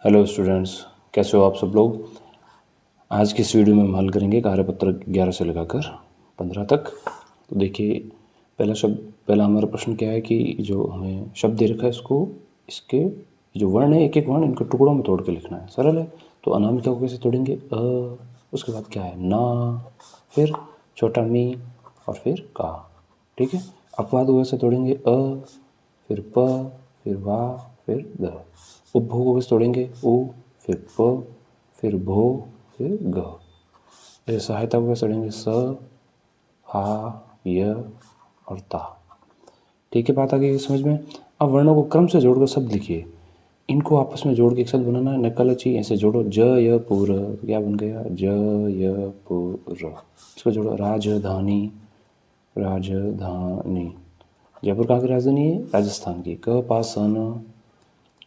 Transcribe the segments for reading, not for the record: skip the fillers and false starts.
Hello students, कैसे हो आप सब लोग। आज की इस वीडियो में हम हल करेंगे कार्यपत्र 11 से लगाकर 15 तक। तो देखिए, पहला हमारा प्रश्न क्या है कि जो हमें शब्द दे रखा है इसके जो वर्ण है, एक एक वर्ण इनको टुकड़ों में तोड़ के लिखना है। सरल है। तो अनामिका को कैसे तोड़ेंगे? उसके बाद क्या है? ना, फिर छोटा मी और फिर का। ठीक है। अपवाद को कैसे तोड़ेंगे? फिर प, फिर वा, फिर द। उपभोग को कैसे तोड़ेंगे? उ, फिर प, फिर भो, फिर ग। जैसे सहायता को कैसे तोड़ेंगे? स, हा, य और ता। ठीक है, बात आ गई समझ में। अब वर्णों को क्रम से जोड़कर शब्द लिखिए। इनको आपस में जोड़ के एक शब्द बनाना है। नकल अच्छी ऐसे जोड़ो। ज य पुर, क्या बन गया? ज य पुर। इसको जोड़ो। राजधानी, राजधानी। जयपुर कहाँ की राजधानी है? राजस्थान की। क पास न,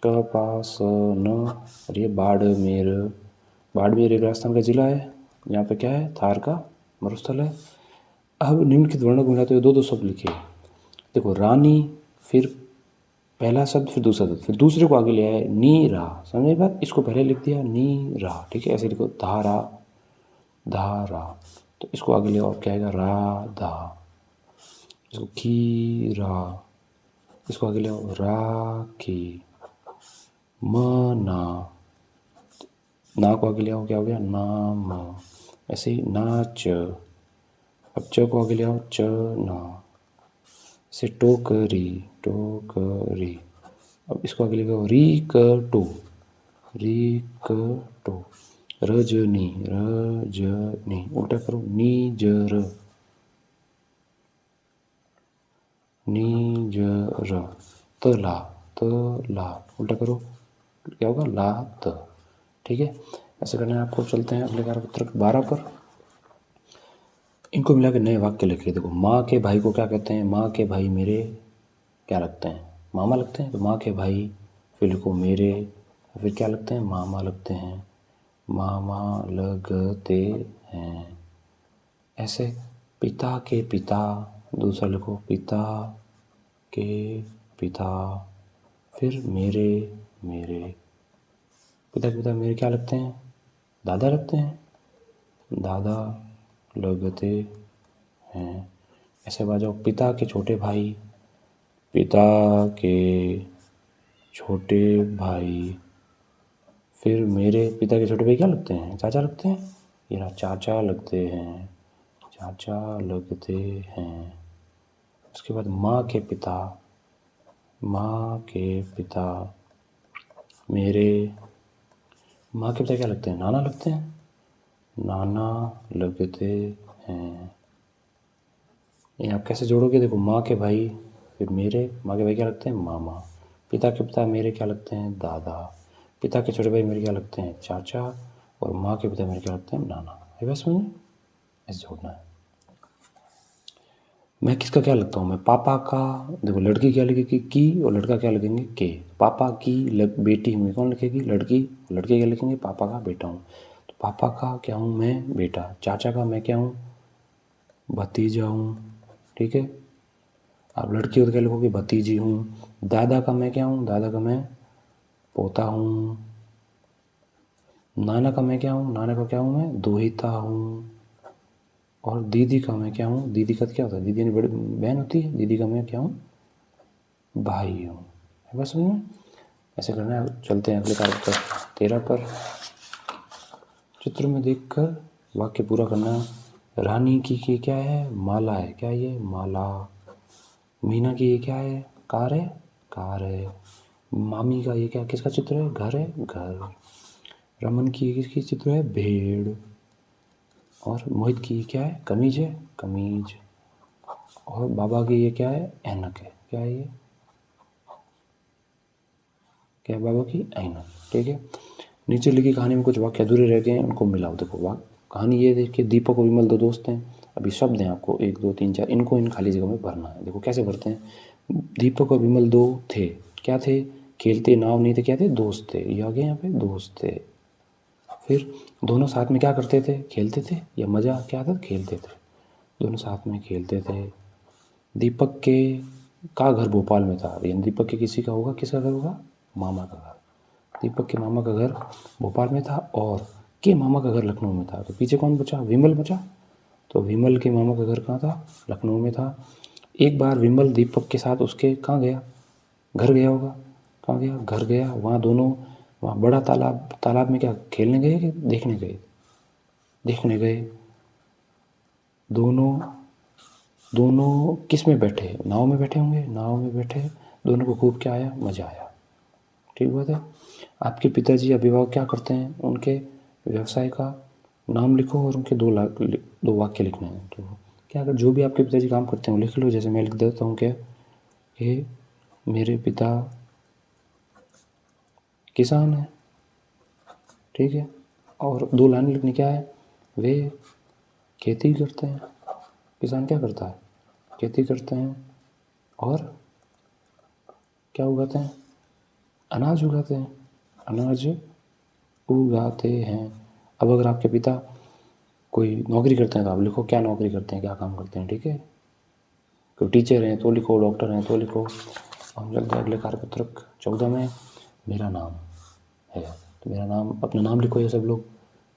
क पास न। और ये बाड़मेर, बाड़मेर एक राजस्थान का जिला है। यहाँ पे क्या है? थार का मरुस्थल है। अब निम्नलिखित वर्णों को मिलाते हुए दो दो शब्द लिखिए। देखो, रानी, फिर पहला शब्द, फिर दूसरा शब्द, फिर दूसरे को आगे ले आए। नी रा, समझे बात? इसको पहले लिख दिया नी रा। ठीक है, ऐसे लिखो। धारा, धारा। तो इसको आगे ले और क्या आएगा? राधा। इसको खीरा, इसको आगे ले आओ। राखी। मना, ना को आगे ले आओ, क्या हो गया? नाम। ऐसे ही नाच। अब च को आगे ले आओ। चना। से टोकरी, टोकरी। अब इसको आगे ले आओ। रिकटो, रिकटो। रजनी, रजनी। उल्टा करो। नीजर, नीजर। तला, तला। उल्टा करो, क्या होगा? लात। ठीक है, ऐसे करना है आपको। चलते हैं अगले कार्यपत्र 12 पर। इनको मिला के नए वाक्य लिखिए। देखो, माँ के भाई को क्या कहते हैं? माँ के भाई मेरे क्या लगते हैं? मामा लगते हैं। तो माँ के भाई, फिर लिखो मेरे, फिर क्या लगते हैं? मामा लगते हैं। मामा लगते हैं। ऐसे पिता के पिता, दूसरा लिखो। पिता के पिता, फिर मेरे, मेरे। पिता के पिता मेरे क्या लगते हैं? दादा लगते हैं। दादा लगते हैं। ऐसे बात जाओ। पिता के छोटे भाई, पिता के छोटे भाई, फिर मेरे पिता के छोटे भाई क्या लगते हैं? चाचा लगते हैं। ये रहा, चाचा लगते हैं, चाचा लगते हैं। उसके बाद माँ के पिता, माँ के पिता मेरे, माँ के पिता क्या लगते हैं? नाना लगते हैं। नाना लगते हैं। ये आप कैसे जोड़ोगे? देखो, माँ के भाई, फिर मेरे, माँ के भाई क्या लगते हैं? मामा। पिता के पिता मेरे क्या लगते हैं? दादा। पिता के छोटे भाई मेरे क्या लगते हैं? चाचा। और माँ के पिता मेरे क्या लगते हैं? नाना। है बस में ऐसे जोड़ना है। मैं किसका क्या लगता हूँ? मैं पापा का। देखो, लड़की क्या लिखेगी? की। और लड़का क्या लिखेंगे? के। पापा की बेटी हूँ, कौन लिखेगी? लड़की। लड़के क्या लिखेंगे? पापा का बेटा हूँ। तो पापा का क्या हूँ मैं? बेटा। चाचा का मैं क्या हूँ? भतीजा हूँ। ठीक है। आप लड़की हो तो क्या लिखोगे? भतीजी हूँ। दादा का मैं क्या हूँ? दादा का मैं पोता हूँ। नाना का मैं क्या हूँ? नाना का क्या हूँ मैं? दोहिता हूँ। और दीदी का मैं क्या हूँ? दीदी का क्या होता है? दीदी यानी बड़ी बहन होती है। दीदी का मैं क्या हूँ? भाई हूँ। है बस समझ में? ऐसे करना है। चलते हैं अगले कार्य पर 13 पर। चित्र में देखकर वाक्य पूरा करना। रानी की क्या है? माला है। क्या है ये? माला। मीना की ये क्या है? कार है। कार है। मामी का ये क्या, किसका चित्र है? घर है। घर। रमन की ये किसकी चित्र है? भेड़। और मोहित की ये क्या है? कमीज है। कमीज। और बाबा की ये क्या है? ऐनक है। क्या है ये? क्या है बाबा की? ऐनक। ठीक है। नीचे लिखी कहानी में कुछ वाक्य अधूरे रह गए हैं, उनको मिलाओ। देखो, कहानी ये देखिए। दीपक और विमल दो दोस्त हैं। अभी शब्द हैं आपको 1 2 3 4, इनको इन खाली जगह में भरना है। देखो कैसे भरते हैं। दीपक और विमल दो थे। क्या थे? खेलते नाव नहीं थे। क्या थे? दोस्त थे। ये आ गए यहाँ पे, दोस्त थे। फिर दोनों साथ में क्या करते थे? खेलते थे। या मज़ा क्या था? खेलते थे। दोनों साथ में खेलते थे। दीपक के का घर भोपाल में था। यानी दीपक के किसी का होगा, किसका घर होगा? मामा का घर। दीपक के मामा का घर भोपाल में था और के मामा का घर लखनऊ में था। तो पीछे कौन बचा? विमल बचा। तो विमल के मामा का घर कहाँ था? लखनऊ में था। एक बार विमल दीपक के साथ उसके कहाँ गया? घर गया होगा। कहाँ गया? घर गया। वहाँ दोनों वहाँ बड़ा तालाब में क्या खेलने गए कि देखने गए? देखने गए। दोनों किस में बैठे? नाव में बैठे होंगे। नाव में बैठे दोनों को खूब क्या आया? मज़ा आया। ठीक बात है। आपके पिताजी अभिभावक क्या करते हैं? उनके व्यवसाय का नाम लिखो और उनके दो वाक्य लिखने हैं। तो क्या अगर जो भी आपके पिताजी काम करते हैं वो लिख लो। जैसे मैं लिख देता हूँ क्या कि मेरे पिता किसान है। ठीक है। और 2 लाइन लिखनी क्या है? वे खेती करते हैं। किसान क्या करता है? खेती करते हैं और क्या उगाते हैं? अनाज उगाते हैं। अनाज उगाते हैं। अब अगर आपके पिता कोई नौकरी करते हैं तो आप लिखो क्या नौकरी करते हैं, क्या काम करते हैं। ठीक है। कोई टीचर हैं तो लिखो, डॉक्टर हैं तो लिखो। हम चलते हैं अगले कार्यपत्रक 14 में। मेरा नाम है। तो मेरा नाम, अपना नाम लिखो ये सब लोग।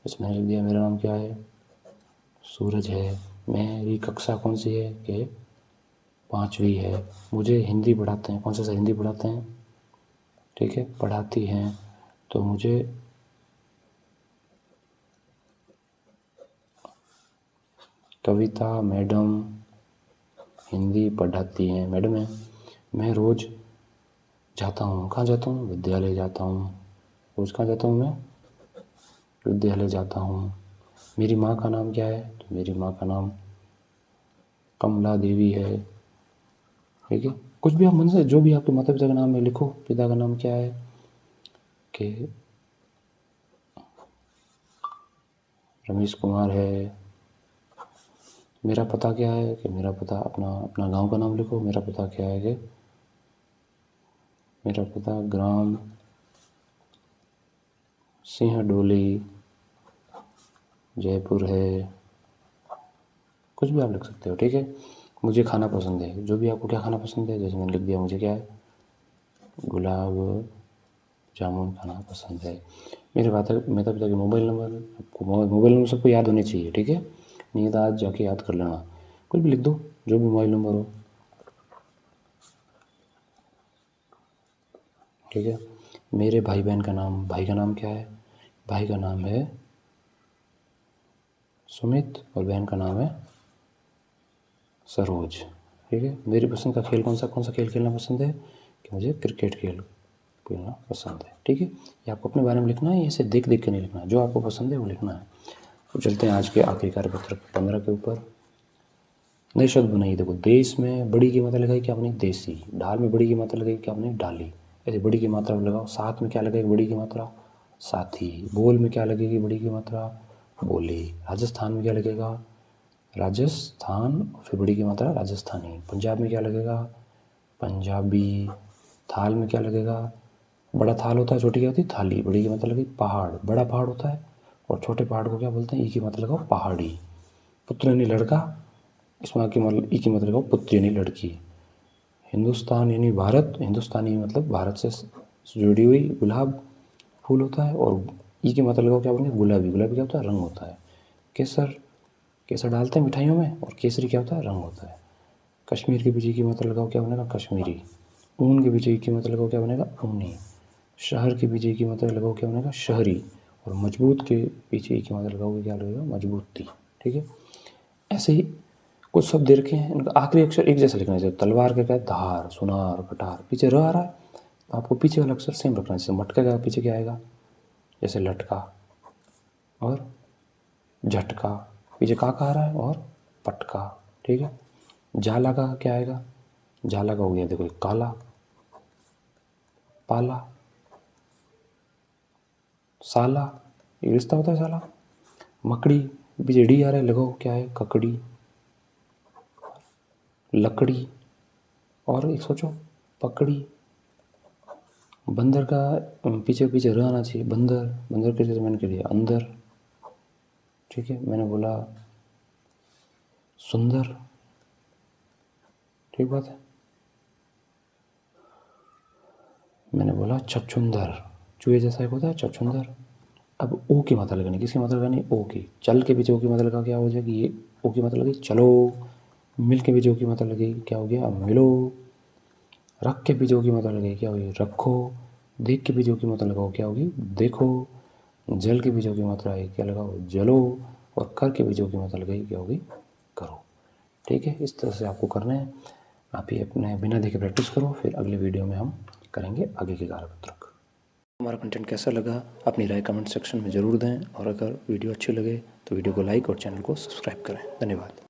इसमें लिख दिया मेरा नाम क्या है? सूरज है। मेरी कक्षा कौन सी है? कि 5वीं है। मुझे हिंदी पढ़ाते हैं। कौन सा हिंदी पढ़ाते हैं? ठीक है, पढ़ाती हैं। तो मुझे कविता मैडम हिंदी पढ़ाती हैं। मैडम है। मैं रोज़ जाता हूँ। कहाँ जाता हूँ? विद्यालय जाता हूँ। रोज़ कहाँ जाता हूँ मैं? विद्यालय जाता हूँ। मेरी माँ का नाम क्या है? तो मेरी माँ का नाम कमला देवी है। ठीक है। कुछ भी आप मन से जो भी आपके माता पिता का नाम है लिखो। पिता का नाम क्या है? कि रमेश कुमार है। मेरा पता क्या है? कि मेरा पता अपना गांव का नाम लिखो। मेरा पता क्या है? कि मेरा पता ग्राम सिंहडोली जयपुर है। कुछ भी आप लिख सकते हो। ठीक है। मुझे खाना पसंद है। जो भी आपको क्या खाना पसंद है, जैसे मैंने लिख दिया मुझे क्या है? गुलाब जामुन खाना पसंद है। मेरे माता पिता के मोबाइल नंबर, आपको मोबाइल नंबर सबको याद होने चाहिए। ठीक है। नहीं तो आज जाके याद कर लेना। कुछ भी लिख दो, जो भी मोबाइल नंबर हो। ठीक है। मेरे भाई बहन का नाम, भाई का नाम क्या है? भाई का नाम है सुमित और बहन का नाम है सरोज। ठीक है। मेरी पसंद का खेल कौन सा खेल खेलना पसंद है? कि मुझे क्रिकेट खेलना पसंद है। ठीक है। ये आपको अपने बारे में लिखना है। ऐसे देख देख के नहीं लिखना है। जो आपको पसंद है वो लिखना है। तो चलते हैं आज के आखिरी कार्यपत्र 15 के ऊपर। नए शब्द बनाइए। देखो, देश में बड़ी की मात्रा लगाई क्या आपने? देसी। ढाल में बड़ी की मात्रा लगाई क्या आपने? डाली। ऐसे बड़ी की मात्रा लगाओ। साथ में क्या लगेगी बड़ी की मात्रा? साथी। बोल में क्या लगेगी बड़ी की मात्रा? बोली। राजस्थान में क्या लगेगा? राजस्थान। फिर बड़ी की मात्रा राजस्थानी। पंजाब में क्या लगेगा? पंजाबी। थाल में क्या लगेगा? बड़ा थाल होता है, छोटी क्या होती है? थाली। बड़ी की मात्रा लगेगी पहाड़। बड़ा पहाड़ होता है और छोटे पहाड़ को क्या बोलते हैं? ई की मात्रा लगाओ पहाड़ी। पुत्र यानी लड़का, इसमें की मतलब ई की मतलब लगाओ पुत्र यानी लड़की। हिंदुस्तान यानी भारत। हिंदुस्तानी मतलब भारत से जुड़ी हुई गुलाब फूल होता है। और ई की मतलब लगाओ क्या बोलेंगे? गुलाबी। गुलाबी क्या होता है? रंग होता है। केसर। केसर डालते हैं मिठाइयों में। और केसरी क्या होता है? रंग होता है। कश्मीर के पीछे की मतलब लगाओ क्या बनेगा? कश्मीरी। ऊन के पीछे की मतलब लगाओ क्या बनेगा? ऊनी। शहर के पीछे की मतलब लगाओ क्या बनेगा? शहरी। और मजबूत के पीछे की मतलब लगाओगे क्या लगेगा? मजबूती। ठीक है। ऐसे ही कुछ शब्द दे रखे हैं, इनका आखिरी अक्षर एक जैसा लिखना है। जैसे तलवार का क्या है? धार। सुनार। कटार। पीछे र आ रहा है तो आपको पीछे वाला अक्षर सेम रखना है। जैसे मटका का पीछे क्या आएगा? जैसे लटका और झटका। पीछे का आ रहा है और पटका। ठीक है। जाला का क्या आएगा? जाला का हो गया देखो काला, पाला, साला। ये रिश्ता होता है साला। मकड़ी पीछे डी आ रहा है, लगाओ क्या है? ककड़ी, लकड़ी। और एक सोचो, पकड़ी। बंदर का पीछे पीछे र आना चाहिए। बंदर। बंदर के जैसे मैंने कह दिया अंदर। ठीक है। मैंने बोला सुंदर। ठीक बात है। मैंने बोला छछूंदर। चूहे जैसा एक होता है छछूंदर। अब ओ की मात्रा लगानी, किसकी मात्रा लगानी, ओ की। चल के पीछे ओ की मात्रा लगा क्या हो जाएगी, ये ओ की मात्रा लगी चलो। मिल के पीछे ओ की मात्रा लगेगी क्या हो गया, मिलो। रख के पीछे ओ की मात्रा लगेगी क्या होगी, रखो। देख के पीछे ओ की मात्रा लगाओ क्या होगी, देखो। जल के पीछे ओ की मात्रा आएगी क्या लगाओ, जलो। और कर के पीछे ओ की मात्रा लगेगी क्या होगी, करो। ठीक है, इस तरह से आपको करना है। आप ये अपने बिना देखे प्रैक्टिस करो, फिर अगले वीडियो में हम करेंगे आगे के कार्यपत्रक। हमारा कंटेंट कैसा लगा अपनी राय कमेंट सेक्शन में ज़रूर दें, और अगर वीडियो अच्छी लगे तो वीडियो को लाइक और चैनल को सब्सक्राइब करें। धन्यवाद।